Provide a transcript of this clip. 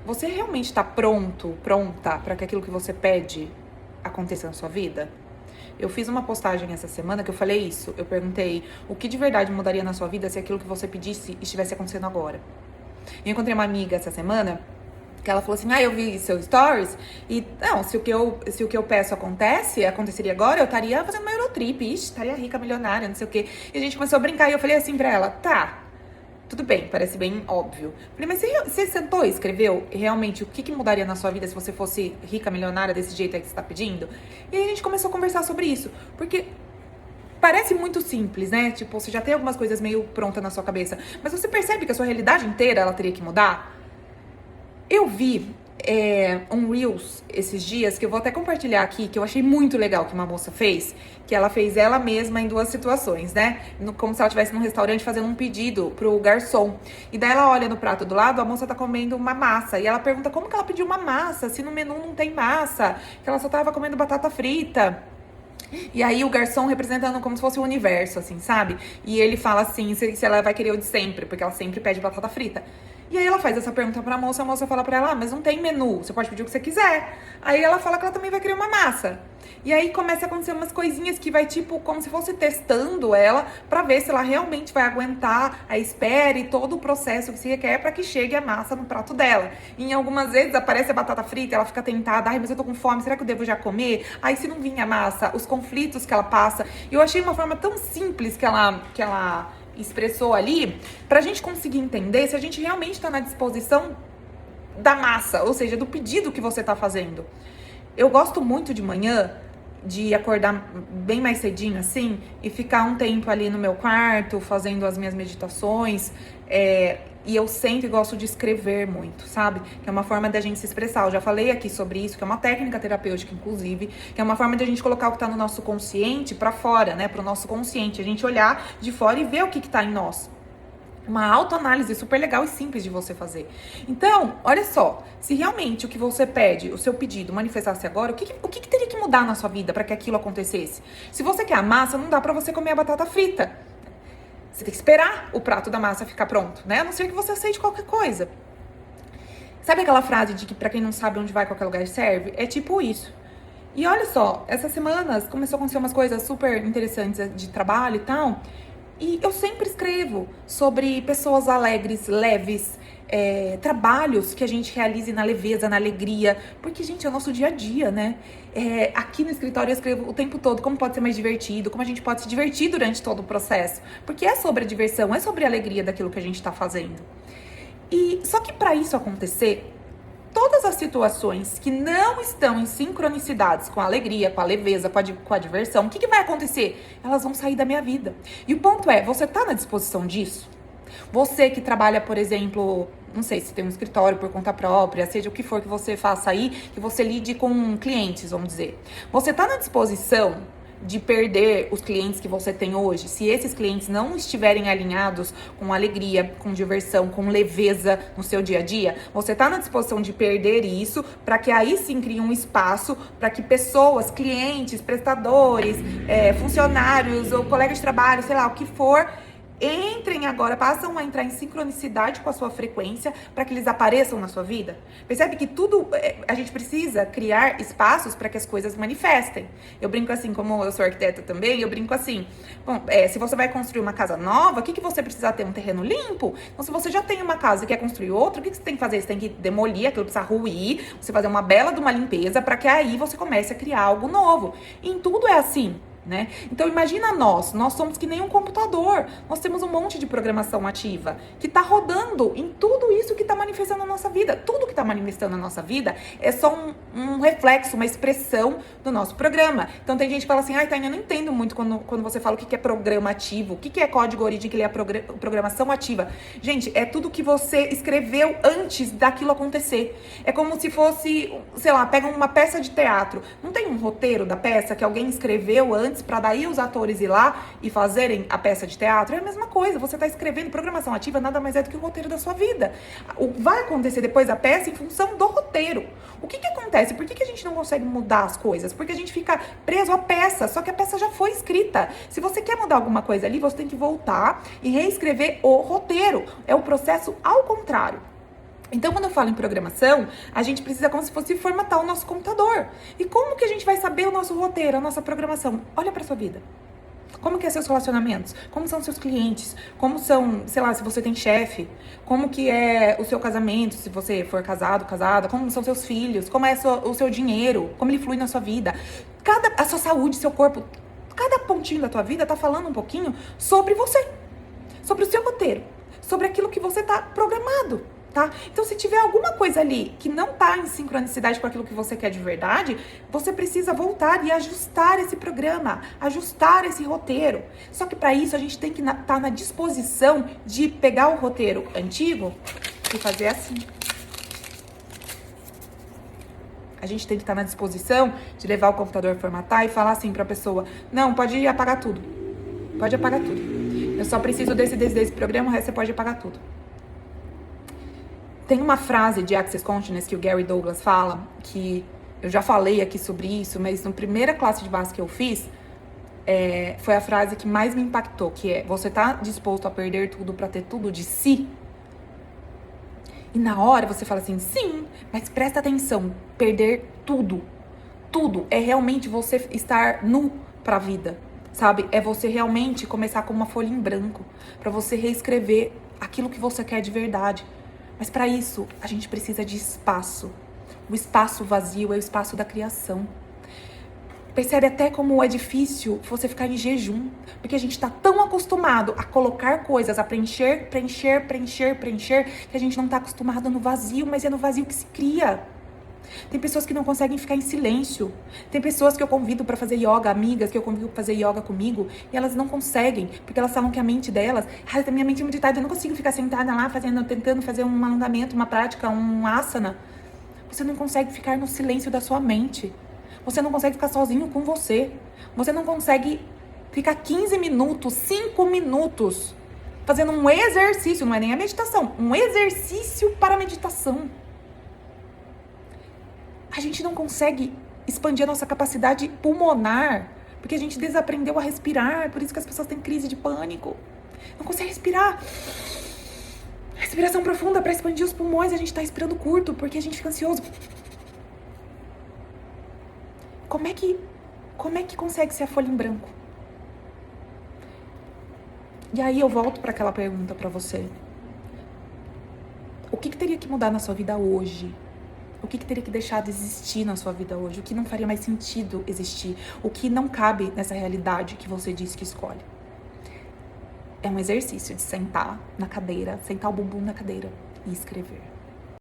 Você realmente está pronta para que aquilo que você pede aconteça na sua vida? Eu fiz uma postagem essa semana que eu falei isso. Eu perguntei o que de verdade mudaria na sua vida se aquilo que você pedisse estivesse acontecendo agora. Eu encontrei uma amiga essa semana que ela falou assim, eu vi seu stories e, não, se o que eu peço aconteceria agora, eu estaria fazendo uma Eurotrip, estaria rica, milionária, não sei o quê. E a gente começou a brincar e eu falei assim pra ela, tá, tudo bem, parece bem óbvio. Falei, mas você sentou e escreveu realmente o que mudaria na sua vida se você fosse rica, milionária desse jeito aí que você tá pedindo? E aí a gente começou a conversar sobre isso, porque parece muito simples, né? Tipo, você já tem algumas coisas meio prontas na sua cabeça, mas você percebe que a sua realidade inteira, ela teria que mudar? Eu vi um Reels esses dias, que eu vou até compartilhar aqui, que eu achei muito legal que uma moça fez, que ela fez ela mesma em duas situações, né? Como se ela estivesse num restaurante fazendo um pedido pro garçom. E daí ela olha no prato do lado, a moça tá comendo uma massa. E ela pergunta como que ela pediu uma massa, se no menu não tem massa, que ela só tava comendo batata frita. E aí o garçom representando como se fosse o universo, assim, sabe? E ele fala assim, se ela vai querer o de sempre, porque ela sempre pede batata frita. E aí ela faz essa pergunta pra moça, a moça fala pra ela, mas não tem menu, você pode pedir o que você quiser. Aí ela fala que ela também vai querer uma massa. E aí começa a acontecer umas coisinhas que vai, tipo, como se fosse testando ela pra ver se ela realmente vai aguentar a espera e todo o processo que se requer pra que chegue a massa no prato dela. E em algumas vezes aparece a batata frita, ela fica tentada, mas eu tô com fome, será que eu devo já comer? Aí se não vir a massa, os conflitos que ela passa. E eu achei uma forma tão simples que ela expressou ali, pra gente conseguir entender se a gente realmente tá na disposição da massa, ou seja, do pedido que você tá fazendo. Eu gosto muito de manhã de acordar bem mais cedinho assim e ficar um tempo ali no meu quarto fazendo as minhas meditações. E eu sempre gosto de escrever muito, sabe? Que é uma forma da gente se expressar. Eu já falei aqui sobre isso, que é uma técnica terapêutica, inclusive, que é uma forma de a gente colocar o que tá no nosso consciente pra fora, né? Pro nosso consciente. A gente olhar de fora e ver o que tá em nós. Uma autoanálise super legal e simples de você fazer. Então, olha só, se realmente o que você pede, o seu pedido manifestasse agora, o que teria que mudar na sua vida para que aquilo acontecesse? Se você quer a massa, não dá para você comer a batata frita. Você tem que esperar o prato da massa ficar pronto, né? A não ser que você aceite qualquer coisa. Sabe aquela frase de que pra quem não sabe onde vai, qualquer lugar serve? É tipo isso. E olha só, essas semanas começou a acontecer umas coisas super interessantes de trabalho e tal. E eu sempre escrevo sobre pessoas alegres, leves, trabalhos que a gente realize na leveza, na alegria, porque, gente, é o nosso dia a dia, né? Aqui no escritório eu escrevo o tempo todo como pode ser mais divertido, como a gente pode se divertir durante todo o processo, porque é sobre a diversão, é sobre a alegria daquilo que a gente tá fazendo. E só que para isso acontecer, todas as situações que não estão em sincronicidades com a alegria, com a leveza, com a diversão, o que vai acontecer? Elas vão sair da minha vida. E o ponto é, você tá na disposição disso? Você que trabalha, por exemplo, não sei se tem um escritório por conta própria, seja o que for que você faça aí, que você lide com clientes, vamos dizer. Você tá na disposição de perder os clientes que você tem hoje, se esses clientes não estiverem alinhados com alegria, com diversão, com leveza no seu dia a dia, você tá na disposição de perder isso para que aí sim crie um espaço para que pessoas, clientes, prestadores, funcionários ou colegas de trabalho, sei lá, o que for, entrem agora, passam a entrar em sincronicidade com a sua frequência para que eles apareçam na sua vida. Percebe que tudo, a gente precisa criar espaços para que as coisas manifestem. Eu brinco assim, como eu sou arquiteta também, eu brinco assim, bom, se você vai construir uma casa nova, o que você precisa ter? Um terreno limpo? Então, se você já tem uma casa e quer construir outra, o que você tem que fazer? Você tem que demolir, aquilo precisa ruir, você fazer uma bela de uma limpeza para que aí você comece a criar algo novo. E em tudo é assim. Né? Então imagina nós somos que nem um computador, nós temos um monte de programação ativa que está rodando em tudo isso que está manifestando na nossa vida. Tudo que está manifestando na nossa vida é só um reflexo, uma expressão do nosso programa. Então tem gente que fala assim, Tainá, eu não entendo muito quando você fala o que é programa ativo, o que é código origem, que ele é programação ativa. Gente, é tudo que você escreveu antes daquilo acontecer. É como se fosse, sei lá, pega uma peça de teatro, não tem um roteiro da peça que alguém escreveu antes para daí os atores ir lá e fazerem a peça de teatro? É a mesma coisa, você está escrevendo. Programação ativa nada mais é do que o roteiro da sua vida. Vai acontecer depois a peça em função do roteiro. O que acontece? Por que a gente não consegue mudar as coisas? Porque a gente fica preso à peça, só que a peça já foi escrita. Se você quer mudar alguma coisa ali, você tem que voltar e reescrever o roteiro. É o processo ao contrário. Então, quando eu falo em programação, a gente precisa como se fosse formatar o nosso computador. E como que a gente vai saber o nosso roteiro, a nossa programação? Olha pra sua vida. Como que é seus relacionamentos? Como são seus clientes? Como são, sei lá, se você tem chefe? Como que é o seu casamento, se você for casado, casada? Como são seus filhos? Como é o seu dinheiro? Como ele flui na sua vida? A sua saúde, seu corpo, cada pontinho da tua vida tá falando um pouquinho sobre você. Sobre o seu roteiro. Sobre aquilo que você tá programado. Tá? Então, se tiver alguma coisa ali que não tá em sincronicidade com aquilo que você quer de verdade, você precisa voltar e ajustar esse programa, ajustar esse roteiro. Só que para isso a gente tem que estar na disposição de pegar o roteiro antigo e fazer assim. A gente tem que estar na disposição de levar o computador, formatar e falar assim pra pessoa: não, pode apagar tudo. Pode apagar tudo. Eu só preciso desse programa, o resto você pode apagar tudo. Tem uma frase de Access Consciousness que o Gary Douglas fala, que eu já falei aqui sobre isso, mas na primeira classe de base que eu fiz, foi a frase que mais me impactou, que é: você tá disposto a perder tudo pra ter tudo de si? E na hora você fala assim: sim, mas presta atenção, perder tudo. Tudo é realmente você estar nu pra vida, sabe? É você realmente começar com uma folha em branco, pra você reescrever aquilo que você quer de verdade. Mas para isso, a gente precisa de espaço. O espaço vazio é o espaço da criação. Percebe até como é difícil você ficar em jejum. Porque a gente tá tão acostumado a colocar coisas, a preencher, que a gente não tá acostumado no vazio, mas é no vazio que se cria. Tem pessoas que não conseguem ficar em silêncio. Tem pessoas que eu convido pra fazer yoga, amigas que eu convido pra fazer yoga comigo, e elas não conseguem, porque elas falam que a mente delas, a minha mente é muito agitada, eu não consigo ficar sentada lá tentando fazer um alongamento, uma prática, um asana. Você não consegue ficar no silêncio da sua mente. Você não consegue ficar sozinho com você. Você não consegue ficar 15 minutos, 5 minutos fazendo um exercício, não é nem a meditação, um exercício para a meditação. A gente não consegue expandir a nossa capacidade pulmonar, porque a gente desaprendeu a respirar, por isso que as pessoas têm crise de pânico. Não consegue respirar. Respiração profunda para expandir os pulmões, a gente tá respirando curto, porque a gente fica ansioso. Como é que consegue ser a folha em branco? E aí eu volto para aquela pergunta para você. O que teria que mudar na sua vida hoje? O que teria que deixar de existir na sua vida hoje? O que não faria mais sentido existir? O que não cabe nessa realidade que você disse que escolhe? É um exercício de sentar na cadeira, sentar o bumbum na cadeira e escrever.